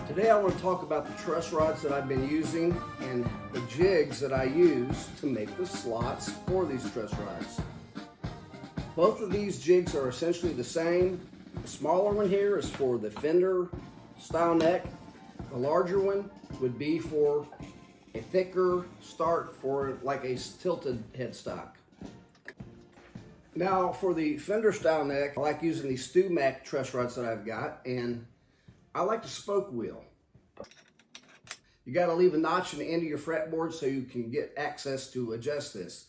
Today I want to talk about the truss rods that I've been using and the jigs that I use to make the slots for these truss rods. Both of these jigs are essentially the same. The smaller one here is for the fender style neck. The larger one would be for a thicker start for like a tilted headstock. Now for the fender style neck, I like using these StewMac truss rods that I've got, and I like the spoke wheel. You got to leave a notch in the end of your fretboard so you can get access to adjust this.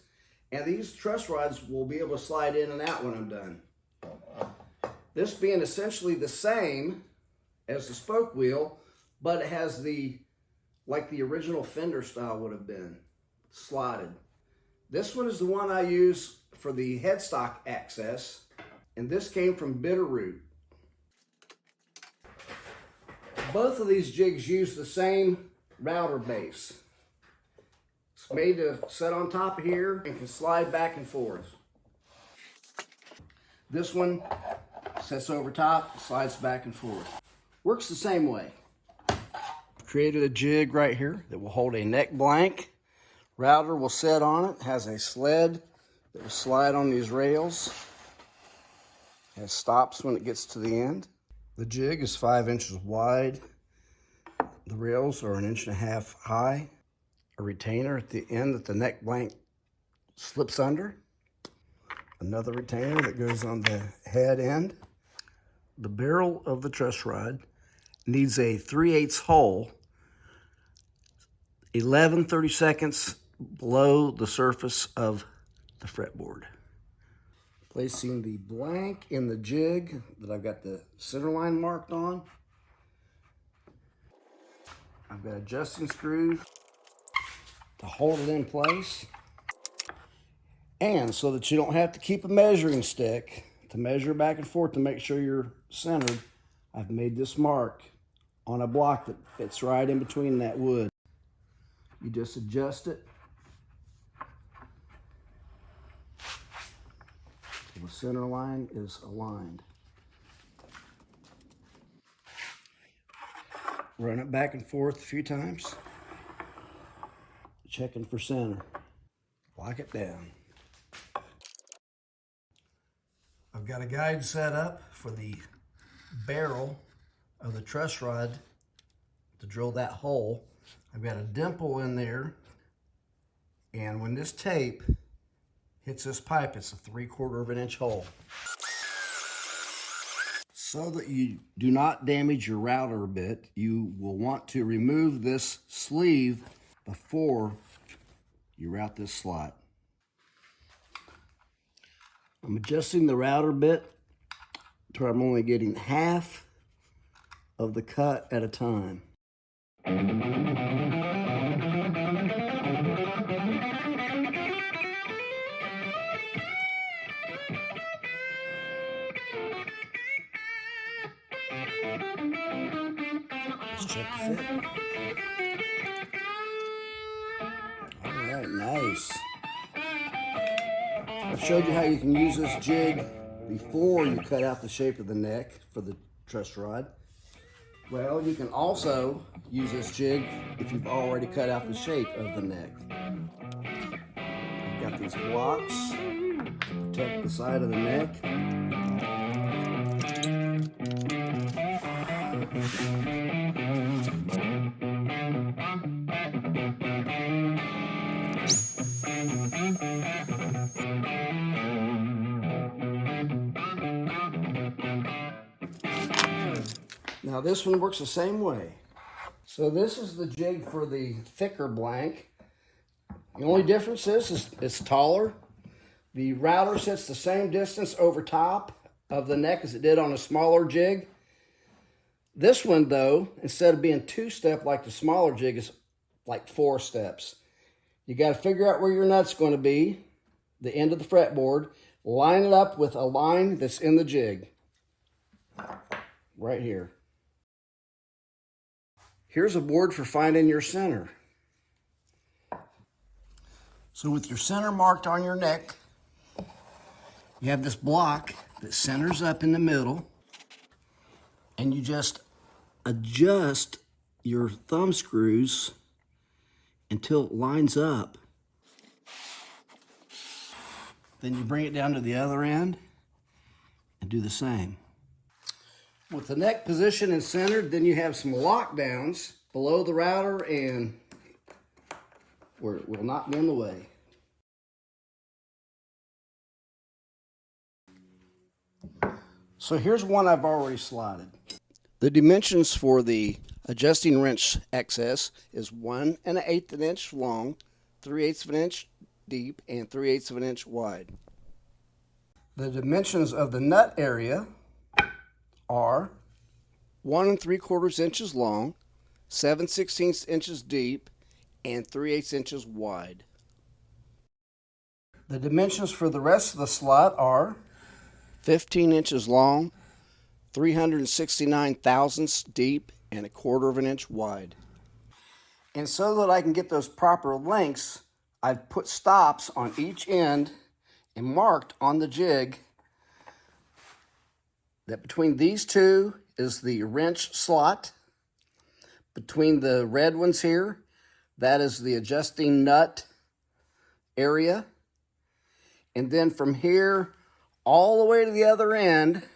And these truss rods will be able to slide in and out when I'm done. This being essentially the same as the spoke wheel, but it has like the original fender style would have been, slotted. This one is the one I use for the headstock access, and this came from Bitterroot. Both of these jigs use the same router base. It's made to set on top of here and can slide back and forth. This one sets over top, slides back and forth. Works the same way. Created a jig right here that will hold a neck blank. Router will set on it, has a sled that will slide on these rails. It stops when it gets to the end. The jig is 5 inches wide. The rails are 1.5 inches high. A retainer at the end that the neck blank slips under. Another retainer that goes on the head end. The barrel of the truss rod needs a 3/8 hole 11/32 below the surface of the fretboard. Placing the blank in the jig that I've got the center line marked on. I've got adjusting screws to hold it in place. And so that you don't have to keep a measuring stick to measure back and forth to make sure you're centered, I've made this mark on a block that fits right in between that wood. You just adjust it. So the center line is aligned. Run it back and forth a few times. Checking for center. Lock it down. I've got a guide set up for the barrel of the truss rod to drill that hole. I've got a dimple in there, and when this tape hits this pipe, it's a 3/4 inch hole. So that you do not damage your router bit, you will want to remove this sleeve before you route this slot. I'm adjusting the router bit to where I'm only getting half of the cut at a time. Let's check the fit. All right, nice. I've showed you how you can use this jig before you cut out the shape of the neck for the truss rod. Well, you can also use this jig if you've already cut out the shape of the neck. I've got these blocks to protect the side of the neck. Now this one works the same way. So this is the jig for the thicker blank. The only difference is it's taller. The router sits the same distance over top of the neck as it did on a smaller jig. This one though, instead of being 2-step like the smaller jig, is like 4 steps. You got to figure out where your nut's going to be, the end of the fretboard, line it up with a line that's in the jig. Right here. Here's a board for finding your center. So with your center marked on your neck, you have this block that centers up in the middle, and you just adjust your thumb screws until it lines up. Then you bring it down to the other end and do the same. With the neck positioned and centered, then you have some lockdowns below the router and where it will not be in the way. So here's one I've already slotted. The dimensions for the adjusting wrench XS is 1 1/8 of an inch long, 3/8 of an inch deep, and 3/8 of an inch wide. The dimensions of the nut area are 1 3/4 inches long, 7/16 inches deep, and 3/8 inches wide. The dimensions for the rest of the slot are 15 inches long, 369 thousandths deep, and 1/4 of an inch wide. And so that I can get those proper lengths, I've put stops on each end and marked on the jig that between these two is the wrench slot. Between the red ones here, that is the adjusting nut area. And then from here all the way to the other end,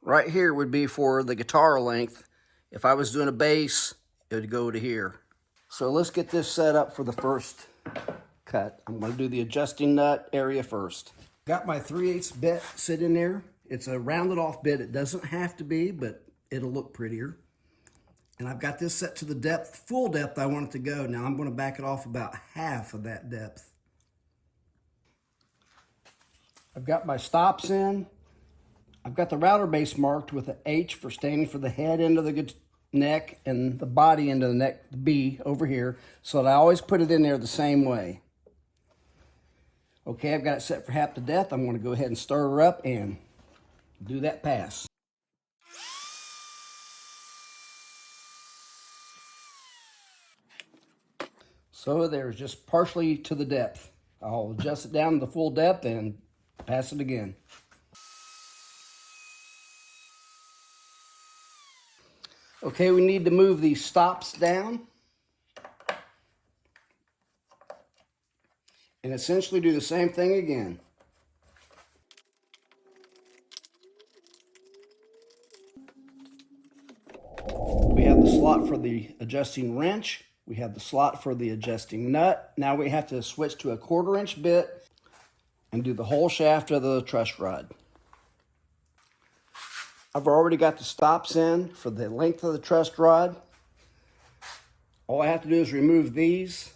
right here would be for the guitar length. If I was doing a bass, it would go to here. So let's get this set up for the first cut. I'm going to do the adjusting nut area first. Got my 3/8 bit sitting there. It's a rounded off bit. It doesn't have to be, but it'll look prettier. And I've got this set to the depth, full depth I want it to go. Now I'm going to back it off about half of that depth. I've got my stops in. I've got the router base marked with an H for standing for the head end of the neck and the body end of the neck, the B over here, so that I always put it in there the same way. Okay, I've got it set for half the depth. I'm going to go ahead and start her up and do that pass. So there's just partially to the depth. I'll adjust it down to the full depth and pass it again. Okay, we need to move these stops down and essentially do the same thing again. We have the slot for the adjusting wrench. We have the slot for the adjusting nut. Now we have to switch to a 1/4 inch bit and do the whole shaft of the truss rod. I've already got the stops in for the length of the truss rod. All I have to do is remove these.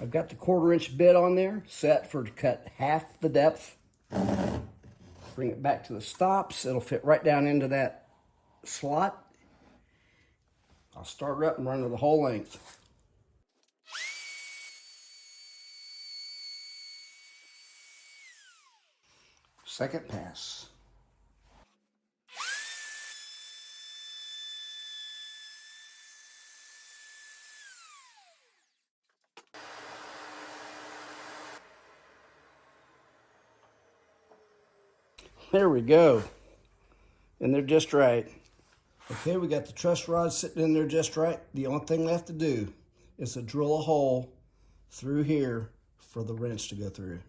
I've got the 1/4 inch bit on there, set for to cut half the depth. Bring it back to the stops. It'll fit right down into that slot. I'll start her up and run her the whole length. Second pass. There we go. And they're just right. Okay, we got the truss rod sitting in there just right. The only thing left to do is to drill a hole through here for the wrench to go through.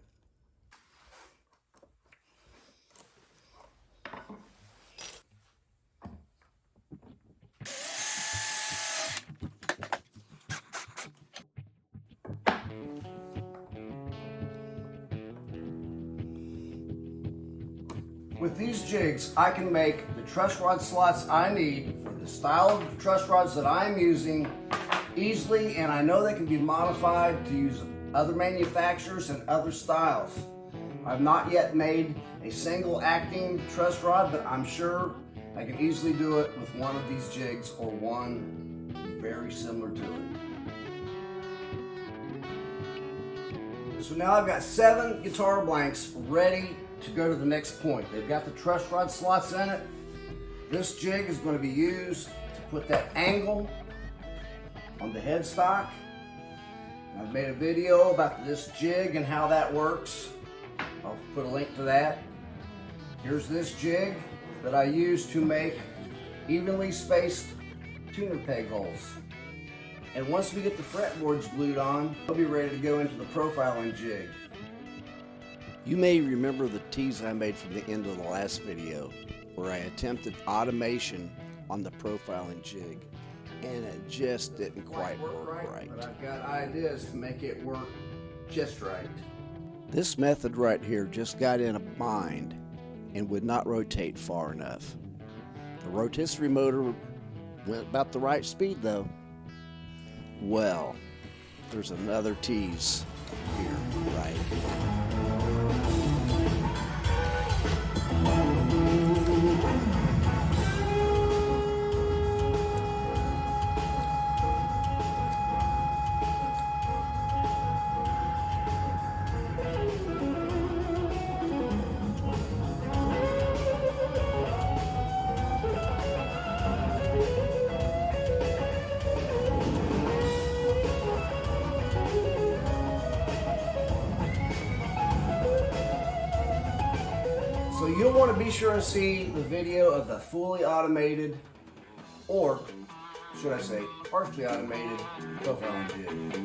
With these jigs, I can make the truss rod slots I need for the style of truss rods that I'm using easily, and I know they can be modified to use other manufacturers and other styles. I've not yet made a single acting truss rod, but I'm sure I can easily do it with one of these jigs or one very similar to it. So now I've got 7 guitar blanks ready to go to the next point. They've got the truss rod slots in it. This jig is going to be used to put that angle on the headstock. I've made a video about this jig and how that works. I'll put a link to that. Here's this jig. that I use to make evenly spaced tuner peg holes. And once we get the fretboards glued on, we'll be ready to go into the profiling jig. You may remember the tease I made from the end of the last video where I attempted automation on the profiling jig and it just didn't quite work right. But I've got ideas to make it work just right. This method right here just got in a bind and would not rotate far enough. The rotisserie motor went about the right speed though. Well, there's another tease here right here. So you'll want to be sure to see the video of the fully automated, or should I say partially automated, profiling jig.